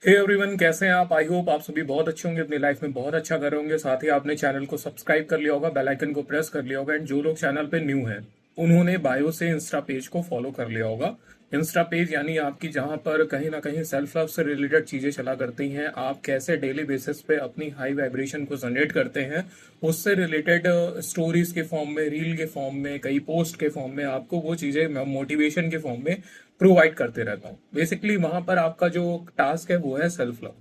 Hey everyone, कैसे हैं आप? आई होप आप सभी बहुत अच्छे होंगे, अपनी लाइफ में बहुत अच्छा कर रहे होंगे। साथ ही आपने चैनल को सब्सक्राइब कर लिया होगा, बेल आइकन को प्रेस कर लिया होगा। एंड जो लोग चैनल पे न्यू हैं उन्होंने बायो से इंस्टा पेज को फॉलो कर लिया होगा। इंस्टा पेज यानी आपकी, जहां पर कहीं ना कहीं सेल्फ लव से रिलेटेड चीजें चला करती हैं। आप कैसे डेली बेसिस पे अपनी हाई वाइब्रेशन को जनरेट करते हैं, उससे रिलेटेड स्टोरीज के फॉर्म में, रील के फॉर्म में, कई पोस्ट के फॉर्म में आपको वो चीजें मोटिवेशन के फॉर्म में प्रोवाइड करते रहता हूँ। बेसिकली वहां पर आपका जो टास्क है वो है सेल्फ लव।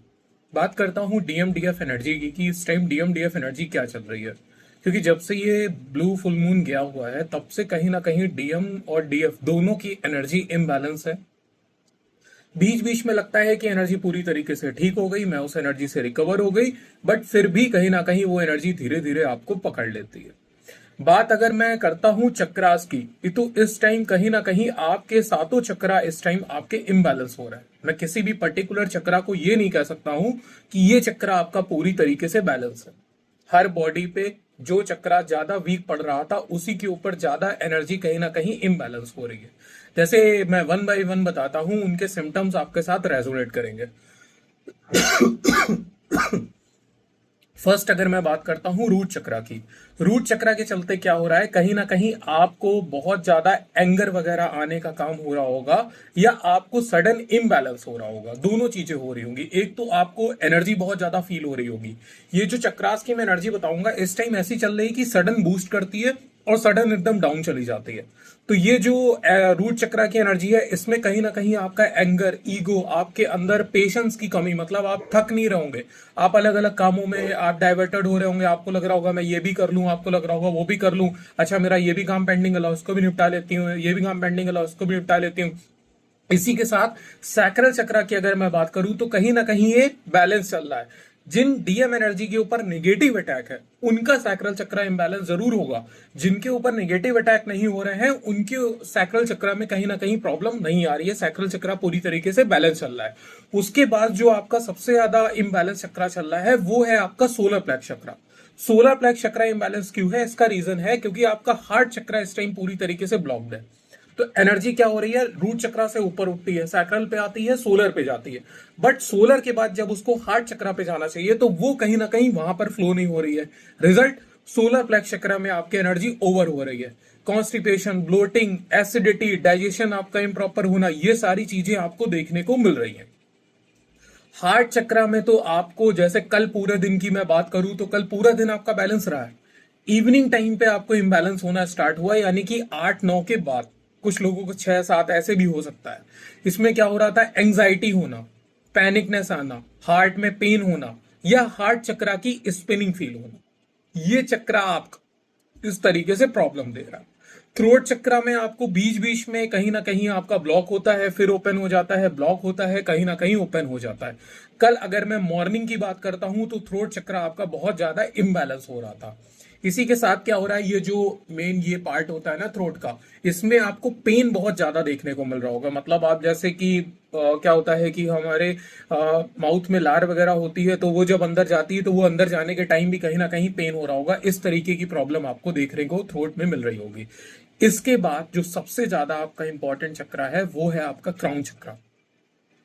बात करता हूँ डीएमडीएफ एनर्जी की कि इस टाइम डीएमडीएफ एनर्जी क्या चल रही है। क्योंकि जब से ये ब्लू फुल मून गया हुआ है तब से कहीं ना कहीं डीएम और डीएफ दोनों की एनर्जी इम्बैलेंस है। बीच बीच में लगता है कि एनर्जी पूरी तरीके से ठीक हो गई, मैं उस एनर्जी से रिकवर हो गई, बट फिर भी कहीं ना कहीं वो एनर्जी धीरे धीरे आपको पकड़ लेती है। बात अगर मैं करता हूं चक्रास की, तो इस टाइम कहीं ना कहीं आपके सातों चक्रा इस टाइम आपके इम्बैलेंस हो रहा है। मैं किसी भी पर्टिकुलर चक्रा को ये नहीं कह सकता हूं कि ये चक्रा आपका पूरी तरीके से बैलेंस है। हर बॉडी पे जो चक्रा ज्यादा वीक पड़ रहा था उसी के ऊपर ज्यादा एनर्जी कहीं ना कहीं इम्बैलेंस हो रही है। जैसे मैं वन बाय वन बताता हूं, उनके सिम्टम्स आपके साथ रेजोनेट करेंगे। फर्स्ट अगर मैं बात करता हूं रूट चक्रा की, रूट चक्रा के चलते क्या हो रहा है, कहीं ना कहीं आपको बहुत ज्यादा एंगर वगैरह आने का काम हो रहा होगा, या आपको सडन इम्बैलेंस हो रहा होगा। दोनों चीजें हो रही होंगी। एक तो आपको एनर्जी बहुत ज्यादा फील हो रही होगी। ये जो चक्रास की मैं एनर्जी बताऊंगा इस टाइम ऐसी चल रही है कि सडन बूस्ट करती है और सडन एकदम डाउन चली जाती है। तो ये जो रूट चक्रा की एनर्जी है, इसमें कहीं ना कहीं आपका एंगर, ईगो, आपके अंदर पेशेंस की कमी, मतलब आप थक नहीं रहोगे। आप अलग अलग कामों में आप डाइवर्टेड हो रहे होंगे। आपको लग रहा होगा मैं ये भी कर लूं, आपको लग रहा होगा वो भी कर लूं। अच्छा, मेरा ये भी काम पेंडिंग है, उसको भी निपटा लेती हूँ, ये भी काम पेंडिंग है, उसको भी निपटा लेती हूँ। इसी के साथ सैक्रल चक्र की अगर मैं बात करूं तो कहीं ना कहीं ये बैलेंस चल रहा है। जिन डीएम एनर्जी के ऊपर नेगेटिव अटैक है उनका सैक्रल चक्र इंबैलेंस जरूर होगा। जिनके ऊपर नेगेटिव अटैक नहीं हो रहे हैं उनके सैक्रल चक्र में कहीं ना कहीं प्रॉब्लम नहीं आ रही है। सैक्रल चक्र पूरी तरीके से बैलेंस चल रहा है। उसके बाद जो आपका सबसे ज्यादा इम्बैलेंस चक्र चल रहा है वो है आपका सोलर प्लेक्स चक्र। सोलर प्लेक्स चक्र इम्बैलेंस क्यों है, इसका रीजन है क्योंकि आपका हार्ट चक्र इस टाइम पूरी तरीके से ब्लॉक्ड है। तो एनर्जी क्या हो रही है, रूट चक्रा से ऊपर उठती है, सैक्रल पे आती है, सोलर पे जाती है। बट सोलर के बाद जब उसको हार्ट चक्रा पे जाना चाहिए तो वो कहीं ना कहीं वहां पर फ्लो नहीं हो रही है। रिजल्ट, सोलर प्लेक्स चक्रा में आपकी एनर्जी ओवर हो रही है। कॉन्स्टिपेशन, ब्लोटिंग, एसिडिटी, डाइजेशन आपका इम्प्रॉपर होना, ये सारी चीजें आपको देखने को मिल रही है। हार्ट चक्रा में तो आपको, जैसे कल पूरे दिन की मैं बात करूं तो कल पूरा दिन आपका बैलेंस रहा है। इवनिंग टाइम पे आपको इम्बैलेंस होना स्टार्ट हुआ, यानी कि 8-9 के बाद। कुछ लोगों को 6-7 ऐसे भी हो सकता है। इसमें क्या हो रहा था, एंजाइटी होना, पैनिकनेस आना, हार्ट में पेन होना, या हार्ट चक्रा की स्पिनिंग फील होना। ये चक्रा आपका इस तरीके से प्रॉब्लम दे रहा है। थ्रोट चक्रा में आपको बीच बीच में कहीं ना कहीं आपका ब्लॉक होता है, फिर ओपन हो जाता है, ब्लॉक होता है, कहीं ना कहीं ओपन हो जाता है। कल अगर मैं मॉर्निंग की बात करता हूं तो थ्रोट चक्रा आपका बहुत ज्यादा इम्बैलेंस हो रहा था। इसी के साथ क्या हो रहा है, ये जो मेन ये पार्ट होता है ना थ्रोट का, इसमें आपको पेन बहुत ज्यादा देखने को मिल रहा होगा। मतलब आप जैसे कि क्या होता है कि हमारे माउथ में लार वगैरह होती है तो वो जब अंदर जाती है तो वो अंदर जाने के टाइम भी कहीं ना कहीं पेन हो रहा होगा। इस तरीके की प्रॉब्लम आपको देखने को थ्रोट में मिल रही होगी। इसके बाद जो सबसे ज्यादा आपका इंपॉर्टेंट चक्र है वो है आपका क्राउन चक्र।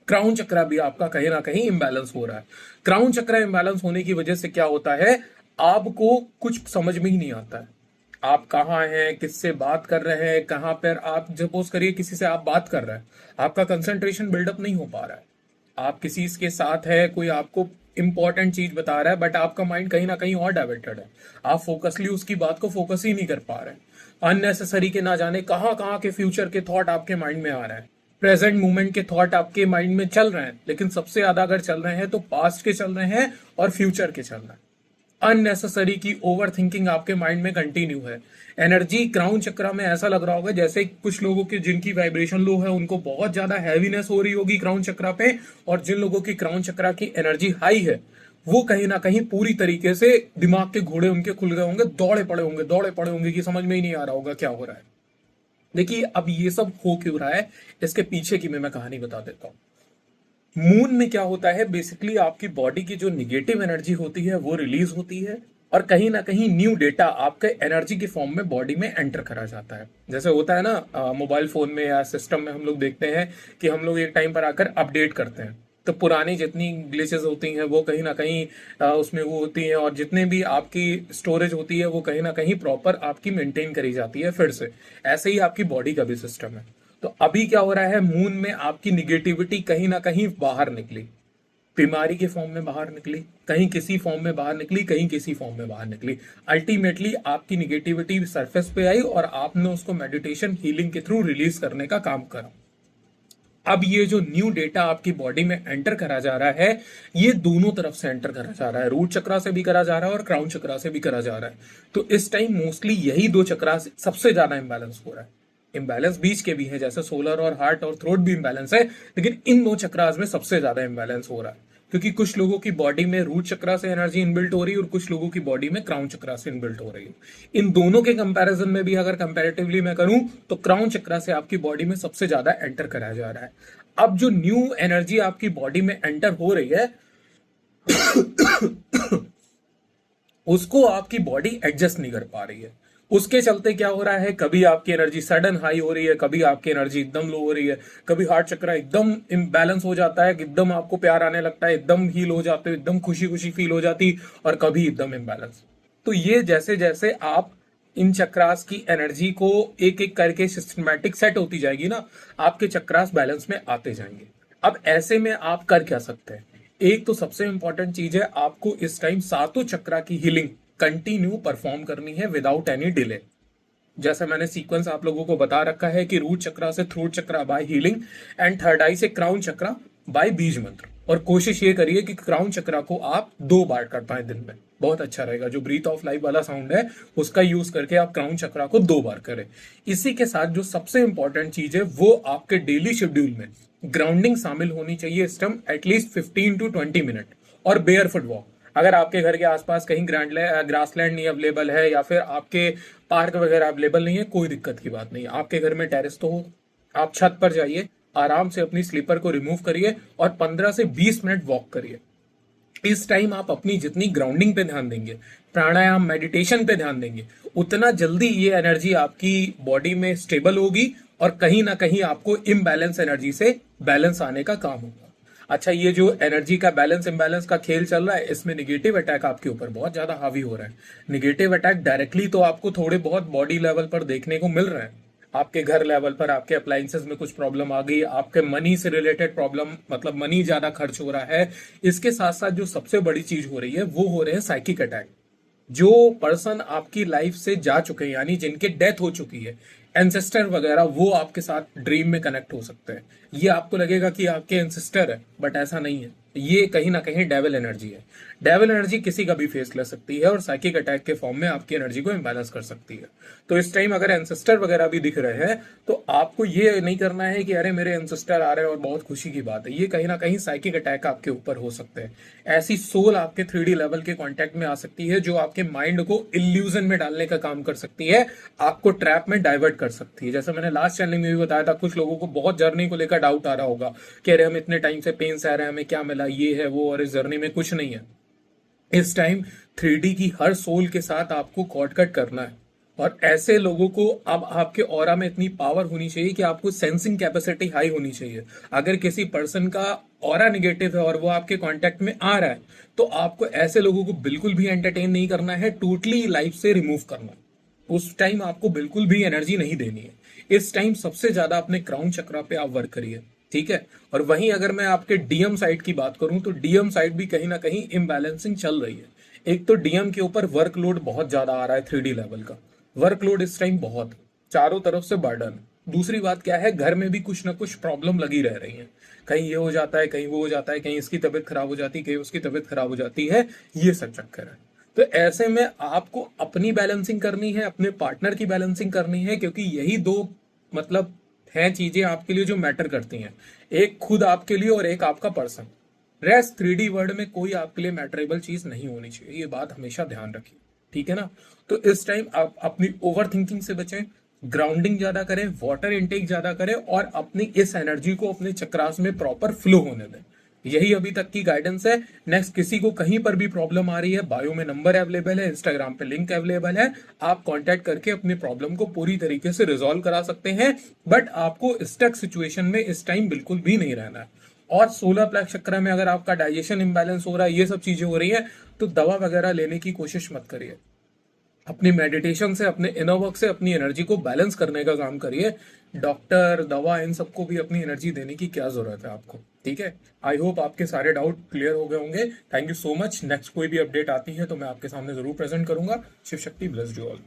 क्राउन चक्र भी आपका कहीं ना कहीं इम्बैलेंस हो रहा है। क्राउन चक्र इम्बैलेंस होने की वजह से क्या होता है, आपको कुछ समझ में ही नहीं आता है। आप कहाँ हैं, किससे बात कर रहे हैं, कहाँ पर आप सपोज करिए किसी से आप बात कर रहे हैं, आपका कंसंट्रेशन बिल्डअप नहीं हो पा रहा है। आप किसी के साथ है, कोई आपको इंपॉर्टेंट चीज बता रहा है बट आपका माइंड कहीं ना कहीं और डाइवर्टेड है। आप फोकसली उसकी बात को फोकस ही नहीं कर पा रहे हैं। अननेसेसरी के ना जाने कहाँ कहाँ के फ्यूचर के थॉट आपके माइंड में आ रहे हैं। प्रेजेंट मोमेंट के थॉट आपके माइंड में चल रहे हैं, लेकिन सबसे ज्यादा अगर चल रहे हैं तो पास्ट के चल रहे हैं और फ्यूचर के चल रहे हैं। अननेसेसरी की ओवर थिंकिंग आपके माइंड में कंटिन्यू है। एनर्जी क्राउन चक्र में ऐसा लग रहा होगा जैसे कुछ लोगों की जिनकी वाइब्रेशन लो है उनको बहुत ज्यादा हैवीनेस हो रही होगी क्राउन चक्र पे, और जिन लोगों की क्राउन चक्र की एनर्जी हाई है वो कहीं ना कहीं पूरी तरीके से दिमाग के घोड़े उनके खुल गए होंगे, दौड़े पड़े होंगे कि समझ में ही नहीं आ रहा होगा क्या हो रहा है। देखिए, अब ये सब हो क्यों रहा है, इसके पीछे की मैं कहानी बता देता हूँ। मून में क्या होता है, बेसिकली आपकी बॉडी की जो निगेटिव एनर्जी होती है वो रिलीज होती है, और कहीं ना कहीं न्यू डेटा आपके एनर्जी के फॉर्म में बॉडी में एंटर करा जाता है। जैसे होता है ना मोबाइल फोन में या सिस्टम में हम लोग देखते हैं कि हम लोग एक टाइम पर आकर अपडेट करते हैं। तो पुरानी जितनी ग्लिचेस होती हैं वो कहीं ना कहीं उसमें वो होती हैं, और जितने भी आपकी स्टोरेज होती है वो कहीं ना कहीं प्रॉपर आपकी मेंटेन करी जाती है फिर से। ऐसे ही आपकी बॉडी का भी सिस्टम है। तो अभी क्या हो रहा है, मून में आपकी निगेटिविटी कहीं ना कहीं बाहर निकली, बीमारी के फॉर्म में बाहर निकली, कहीं किसी फॉर्म में बाहर निकली, कहीं किसी फॉर्म में बाहर निकली। अल्टीमेटली आपकी निगेटिविटी सरफेस पे आई और आपने उसको मेडिटेशन हीलिंग के थ्रू रिलीज करने का काम करा। अब ये जो न्यू डेटा आपकी बॉडी में एंटर करा जा रहा है, ये दोनों तरफ से एंटर करा जा रहा है, रूट चक्रा से भी करा जा रहा है और क्राउन चक्रा से भी करा जा रहा है। तो इस टाइम मोस्टली यही दो चक्रा सबसे ज्यादा इंबैलेंस हो रहा है। इंबैलेंस बीच के भी है, जैसे सोलर और हार्ट और थ्रोट भी इंबैलेंस है, लेकिन इन दो चक्रास में सबसे ज्यादा इंबैलेंस हो रहा है, क्योंकि कुछ लोगों की बॉडी में रूट चक्रा से एनर्जी इनबिल्ट हो रही है और कुछ लोगों की बॉडी में क्राउन चक्रा से इनबिल्ट हो रही है। इन दोनों के कंपैरिजन में भी अगर कंपैरेटिवली मैं करूं तो क्राउन चक्रा से आपकी बॉडी में सबसे ज्यादा एंटर कराया जा रहा है। अब जो न्यू एनर्जी आपकी बॉडी में एंटर हो रही है उसको आपकी बॉडी एडजस्ट नहीं कर पा रही है। उसके चलते क्या हो रहा है, कभी आपकी एनर्जी सडन हाई हो रही है, कभी आपकी एनर्जी एकदम लो हो रही है, कभी हार्ट चक्र एकदम इम्बैलेंस हो जाता है, एकदम आपको प्यार आने लगता है, एकदम हील हो जाते हो, एकदम खुशी खुशी फील हो जाती, और कभी एकदम इम्बैलेंस। तो ये जैसे जैसे आप इन चक्रास की एनर्जी को एक एक करके सिस्टमैटिक सेट होती जाएगी ना, आपके चक्रास बैलेंस में आते जाएंगे। अब ऐसे में आप कर क्या सकते हैं, एक तो सबसे इंपॉर्टेंट चीज है, आपको इस टाइम सातों चक्रा की हीलिंग कंटिन्यू परफॉर्म करनी है विदाउट एनी डिले। जैसे मैंने सीक्वेंस आप लोगों को बता रखा है कि रूट चक्रा से throat chakra by healing, and third eye से क्राउन चक्रा बाय बीज मंत्र। और कोशिश ये करिए कि क्राउन चक्रा को आप 2 बार कर पाए दिन में, बहुत अच्छा रहेगा। जो ब्रीथ ऑफ लाइफ वाला साउंड है उसका यूज करके आप क्राउन चक्रा को 2 बार करें। इसी के साथ जो सबसे इंपॉर्टेंट चीज है, वो आपके डेली शेड्यूल में ग्राउंडिंग शामिल होनी चाहिए इस टाइम, एटलीस्ट 15 to 20 मिनट, और बेयर फुट वॉक। अगर आपके घर के आसपास कहीं ग्रासलैंड नहीं अवेलेबल है या फिर आपके पार्क वगैरह अवेलेबल नहीं है, कोई दिक्कत की बात नहीं। आपके घर में टेरेस तो हो, आप छत पर जाइए, आराम से अपनी स्लीपर को रिमूव करिए और 15 से 20 मिनट वॉक करिए। इस टाइम आप अपनी जितनी ग्राउंडिंग पे ध्यान देंगे, प्राणायाम मेडिटेशन पे ध्यान देंगे, उतना जल्दी ये एनर्जी आपकी बॉडी में स्टेबल होगी और कहीं ना कहीं आपको इम्बैलेंस एनर्जी से बैलेंस आने का काम होगा। अच्छा, ये जो एनर्जी का बैलेंस इम्बैलेंस का खेल चल रहा है, इसमें निगेटिव अटैक आपके ऊपर बहुत ज्यादा हावी हो रहा है। निगेटिव अटैक डायरेक्टली तो आपको थोड़े बहुत बॉडी लेवल पर देखने को मिल रहे हैं, आपके घर लेवल पर आपके अप्लायंसेस में कुछ प्रॉब्लम आ गई, आपके मनी से रिलेटेड प्रॉब्लम, मतलब मनी ज्यादा खर्च हो रहा है। इसके साथ साथ जो सबसे बड़ी चीज हो रही है वो हो रहे हैं साइकिक अटैक। जो पर्सन आपकी लाइफ से जा चुके हैं, यानी जिनके डेथ हो चुकी है, एंसेस्टर वगैरह, वो आपके साथ ड्रीम में कनेक्ट हो सकते हैं। ये आपको लगेगा कि आपके एंसेस्टर है, बट ऐसा नहीं है, ये कहीं ना कहीं डेविल एनर्जी है। डेविल एनर्जी किसी का भी फेस ले सकती है और साइकिक अटैक के फॉर्म में आपकी एनर्जी को इम्बैलेंस कर सकती है। तो इस टाइम अगर एंसेस्टर वगैरह भी दिख रहे हैं तो आपको ये नहीं करना है कि अरे मेरे एंसेस्टर आ रहे हैं और बहुत खुशी की बात है। ये कहीं ना कहीं साइकिक अटैक आपके ऊपर हो सकते हैं। ऐसी सोल आपके 3D लेवल के कॉन्टेक्ट में आ सकती है जो आपके माइंड को इल्यूजन में डालने का काम कर सकती है, आपको ट्रैप में डाइवर्ट कर सकती है। जैसे मैंने लास्ट चैनल में भी बताया था, कुछ लोगों को बहुत जर्नी को लेकर डाउट आ रहा होगा कि अरे हम इतने टाइम से पेन से आ रहे हैं, हमें क्या मिला, ये है वो, और इस जर्नी में कुछ नहीं है। इस टाइम 3D की हर सोल के साथ आपको कॉर्ड कट करना है, और ऐसे लोगों को अब आपके ऑरा में इतनी पावर होनी चाहिए कि आपको सेंसिंग कैपेसिटी हाई होनी चाहिए। अगर किसी पर्सन का ऑरा निगेटिव है और वो आपके कांटेक्ट में आ रहा है, तो आपको ऐसे लोगों को बिल्कुल भी एंटरटेन नहीं करना है, टोटली लाइफ से रिमूव करना है। उस टाइम आपको बिल्कुल भी एनर्जी नहीं देनी है। इस टाइम सबसे ज्यादा अपने क्राउन चक्रा पे आप वर्क करिए, ठीक है। और वहीं अगर मैं आपके डीएम साइड की बात करूं तो डीएम साइड भी कहीं ना कहीं इम्बैलेंसिंग चल रही है। एक तो डीएम के ऊपर वर्कलोड बहुत ज्यादा आ रहा है, 3D लेवल का वर्कलोड इस टाइम बहुत, चारों तरफ से बर्डन। दूसरी बात क्या है, घर में भी कुछ ना कुछ प्रॉब्लम लगी रह रही है, कहीं ये हो जाता है, कहीं वो हो जाता है, कहीं इसकी तबीयत खराब हो जाती है, कहीं उसकी तबीयत खराब हो जाती है, ये सब चक्कर है। तो ऐसे में आपको अपनी बैलेंसिंग करनी है, अपने पार्टनर की बैलेंसिंग करनी है, क्योंकि यही दो मतलब हैं चीजें आपके लिए जो मैटर करती हैं, एक खुद आपके लिए और एक आपका पर्सन। रेस्ट 3D वर्ल्ड में कोई आपके लिए मैटरेबल चीज नहीं होनी चाहिए, ये बात हमेशा ध्यान रखिए, ठीक है ना। तो इस टाइम आप अपनी ओवर थिंकिंग से बचें, ग्राउंडिंग ज्यादा करें, वाटर इनटेक ज्यादा करें, और अपनी इस एनर्जी को अपने चक्रास में प्रॉपर फ्लो होने दें। यही अभी तक की गाइडेंस है। नेक्स्ट किसी को कहीं पर भी प्रॉब्लम आ रही है, बायो में नंबर अवेलेबल है, इंस्टाग्राम पे लिंक अवेलेबल है, आप कांटेक्ट करके अपने प्रॉब्लम को पूरी तरीके से रिजॉल्व करा सकते हैं। बट आपको स्टक सिचुएशन में इस टाइम बिल्कुल भी नहीं रहना है। और 16 प्लस चक्र में अगर आपका डाइजेशन इंबैलेंस हो रहा है, ये सब चीजें हो रही है, तो दवा वगैरह लेने की कोशिश मत करिए। अपनी मेडिटेशन से, अपने इनर वर्क से अपनी एनर्जी को बैलेंस करने का काम करिए। डॉक्टर, दवा, इन सबको भी अपनी एनर्जी देने की क्या जरूरत है आपको। ठीक है। आई होप आपके सारे डाउट क्लियर हो गए होंगे। Thank you so much. Next कोई भी अपडेट आती है तो मैं आपके सामने जरूर प्रेजेंट करूंगा। Shiv Shakti bless you all.